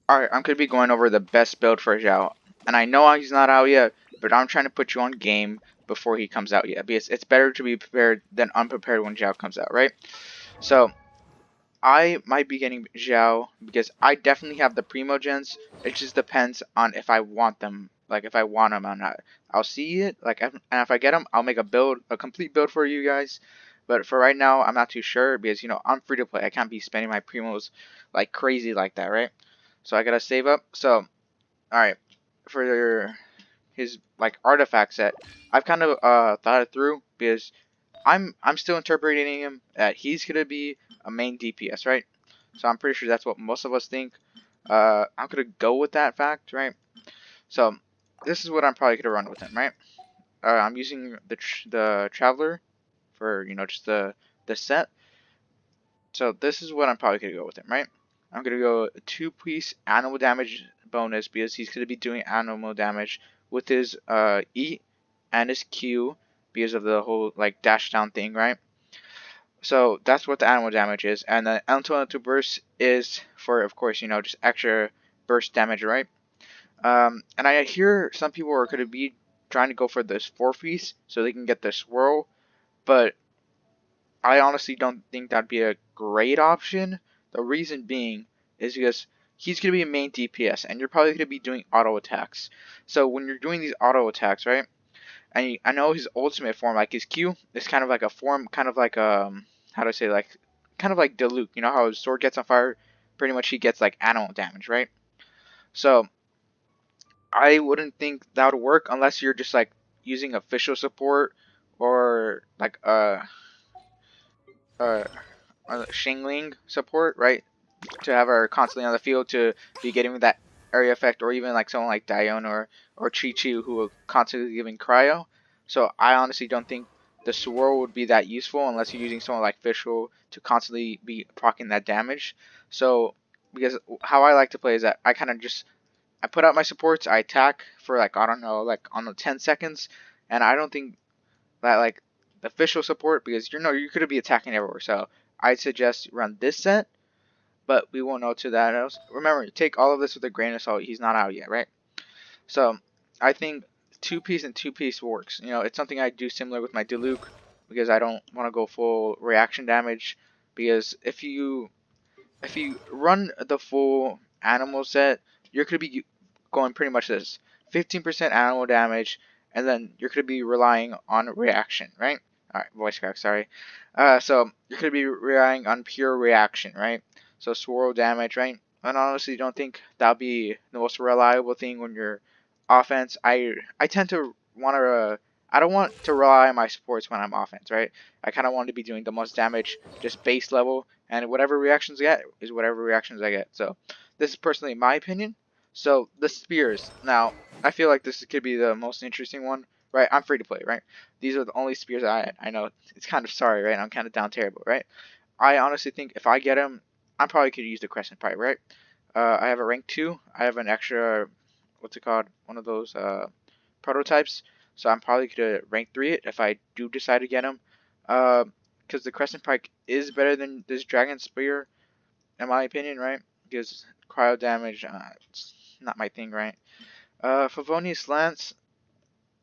Alright, I'm gonna be going over the best build for Xiao. And I know he's not out yet, but I'm trying to put you on game before he comes out yet. Because it's better to be prepared than unprepared when Xiao comes out, right? So, I might be getting Xiao because I definitely have the Primogens. It just depends on if I want them. Like, if I want them or not. I'll see it, and if I get them, I'll make a complete build for you guys. But for right now, I'm not too sure because, I'm free to play. I can't be spending my Primos like crazy like that, right? So I gotta save up. So, alright, for his like artifact set, I've kind of thought it through because I'm still interpreting him that he's gonna be a main DPS, right? So I'm pretty sure that's what most of us think. I'm gonna go with that fact, right? So this is what I'm probably gonna run with him, right? I'm using the Traveler for just the set. So this is what I'm probably gonna go with him, right? I'm gonna go a 2-piece animal damage bonus because he's gonna be doing animal damage with his E and his Q because of the whole like dash down thing, right? So that's what the animal damage is, and the elemental burst is for, of course, just extra burst damage, right? And I hear some people are going to be trying to go for this 4-piece so they can get the swirl, but I honestly don't think that'd be a great option. The reason being is because he's going to be a main DPS, and you're probably going to be doing auto attacks. So when you're doing these auto attacks, right? And I know his ultimate form, like his Q, is kind of like a form, kind of like how do I say, like, kind of like Diluc. You know how his sword gets on fire? Pretty much he gets like animal damage, right? So I wouldn't think that would work unless you're just like using official support or like uh, Shingling support, right? To have her constantly on the field to be getting that area effect, or even like someone like Dione or Chi Chi who are constantly giving cryo. So I honestly don't think the swirl would be that useful unless you're using someone like Fischl to constantly be proccing that damage. So because how I like to play is that I kind of just I put out my supports, I attack for like I don't know like on the 10 seconds, and I don't think that like the official support because you could be attacking everywhere. So I'd suggest run this set, but we won't know to that else. Remember, take all of this with a grain of salt. He's not out yet, right? So I think 2-piece and 2-piece works. It's something I do similar with my Diluc because I don't want to go full reaction damage. Because if you run the full animal set, you're gonna be going pretty much this 15% animal damage, and then you're gonna be relying on reaction, right? All right, voice crack, sorry. So you're gonna be relying on pure reaction, right? So swirl damage, right? And honestly, don't think that'll be the most reliable thing when you're offense. I tend to want to. I don't want to rely on my supports when I'm offense, right? I kind of want to be doing the most damage just base level, and whatever reactions I get is whatever reactions I get. So this is personally my opinion. So the spears. Now I feel like this could be the most interesting one, right? I'm free to play, right? These are the only spears I know. It's kind of sorry, right? I'm kind of down terrible, right? I honestly think if I get him, I probably could use the crescent pipe, right? I have a rank 2. I have an extra, what's it called? One of those prototypes. So I'm probably gonna rank 3 it if I do decide to get him. Because the crescent pike is better than this dragon spear, in my opinion, right? Because cryo damage, it's not my thing, right? Favonius lance,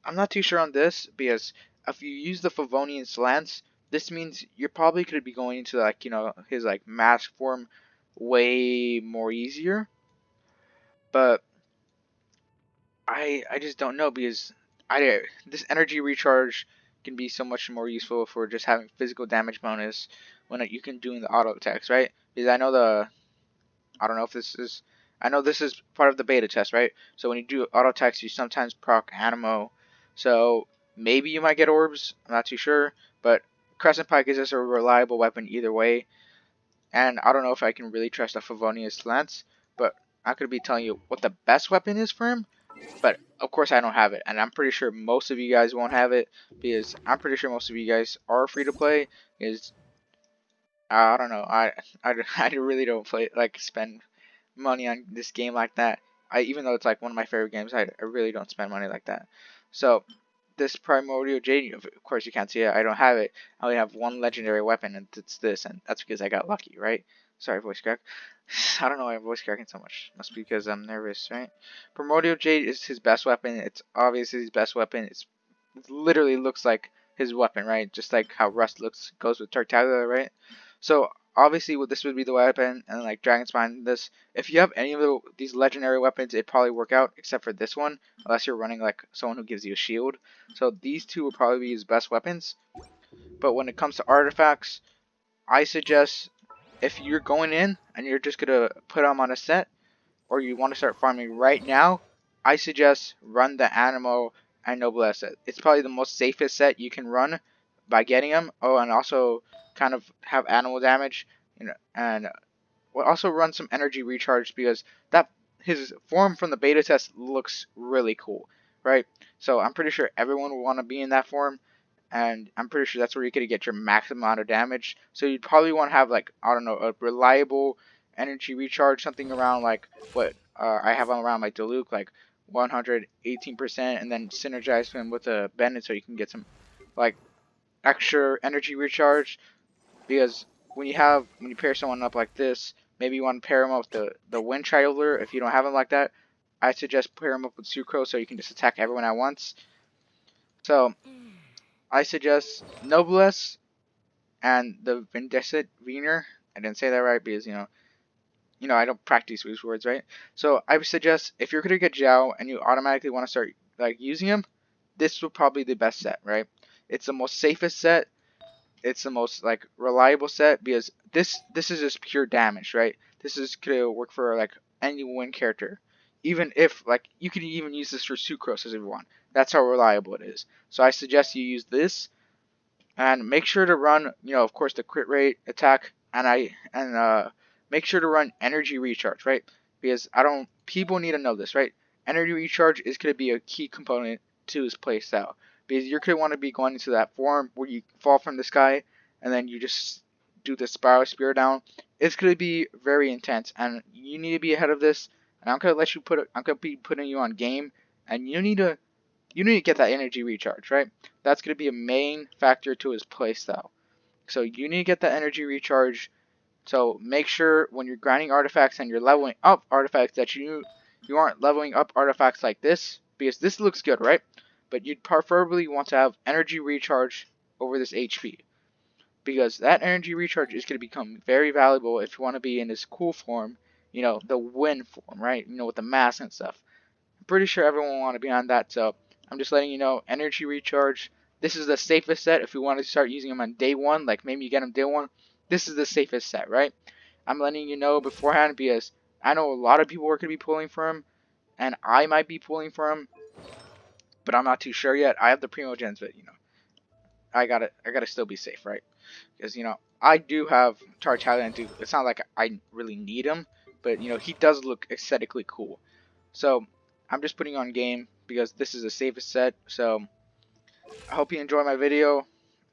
I'm not too sure on this because if you use the Favonian lance, this means you're probably gonna be going into like his like mask form way more easier. But I just don't know because I this energy recharge can be so much more useful for just having physical damage bonus when you can do the auto attacks, right? Because I don't know if this is I know this is part of the beta test, right? So when you do auto attacks, you sometimes proc Animo. So maybe you might get orbs. I'm not too sure, but Crescent Pike is just a reliable weapon either way. And I don't know if I can really trust a Favonius Lance, but I'm gonna be telling you what the best weapon is for him. But of course I don't have it, and I'm pretty sure most of you guys won't have it because I'm pretty sure most of you guys are free to play. Is I don't know. I really don't play like spend money on this game like that. Even though it's like one of my favorite games, I really don't spend money like that. So this Primordial Jade, of course you can't see it. I don't have it. I only have one legendary weapon, and it's this, and that's because I got lucky, right? Sorry, voice crack. I don't know why I'm voice cracking so much. Must be because I'm nervous, right? Primordial Jade is his best weapon. It's obviously his best weapon. It literally looks like his weapon, right? Just like how Rust looks goes with Tartaglia, right? So obviously, this would be the weapon, and like Dragon Spine. This, if you have any of these legendary weapons, it'd probably work out, except for this one, unless you're running like someone who gives you a shield. So these two would probably be his best weapons. But when it comes to artifacts, I suggest if you're going in and you're just gonna put them on a set, or you want to start farming right now, I suggest run the Animal and Noblesse set. It's probably the most safest set you can run by getting them. Oh, and also kind of have animal damage, and we'll also run some energy recharge because that his form from the beta test looks really cool, right? So I'm pretty sure everyone will want to be in that form, and I'm pretty sure that's where you're gonna get your maximum amount of damage. So you'd probably want to have like, I don't know, a reliable energy recharge, something around like what I have around my Diluc, like 118%, and then synergize him with a Bennett so you can get some like extra energy recharge. Because when you pair someone up like this, maybe you want to pair them up with the Wind Traveler. If you don't have them like that, I suggest pair them up with Sucrose so you can just attack everyone at once. So I suggest Noblesse and the Vindicate Wiener. I didn't say that right because I don't practice these words, right? So I would suggest if you're gonna get Xiao and you automatically want to start like using him, this would probably be the best set, right? It's the most safest set. It's the most like reliable set because this is just pure damage, right? This is gonna work for like any one character. Even if like you could even use this for Sucrose if you want. That's how reliable it is. So I suggest you use this and make sure to run, of course, the crit rate attack, and make sure to run energy recharge, right? Because people need to know this, right? Energy recharge is going to be a key component to his playstyle because you're going to want to be going into that form where you fall from the sky and then you just do the spiral spear down. It's going to be very intense, and you need to be ahead of this. And I'm going to I'm going to be putting you on game, and you need to get that energy recharge, right? That's going to be a main factor to his playstyle. So you need to get that energy recharge. So make sure when you're grinding artifacts and you're leveling up artifacts that you aren't leveling up artifacts like this, because this looks good, right? But you'd preferably want to have energy recharge over this HP, because that energy recharge is going to become very valuable if you want to be in this cool form, the win form, right? With the mask and stuff. Pretty sure everyone will want to be on that, so I'm just letting you know, energy recharge, this is the safest set if you want to start using them on day one, like maybe you get them day one, this is the safest set, right? I'm letting you know beforehand because I know a lot of people are going to be pulling for him, and I might be pulling for him, but I'm not too sure yet. I have the Primo Gens, but, I gotta still be safe, right? Because, I do have Tartaglia, and it's not like I really need him, but, he does look aesthetically cool. So I'm just putting on game because this is the safest set. So I hope you enjoy my video.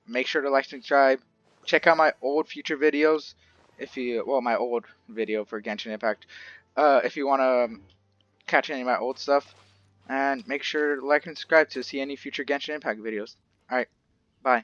Make sure to like, subscribe. Check out my old future videos. My old video for Genshin Impact. If you want to catch any of my old stuff. And make sure to like and subscribe to see any future Genshin Impact videos. Alright, bye.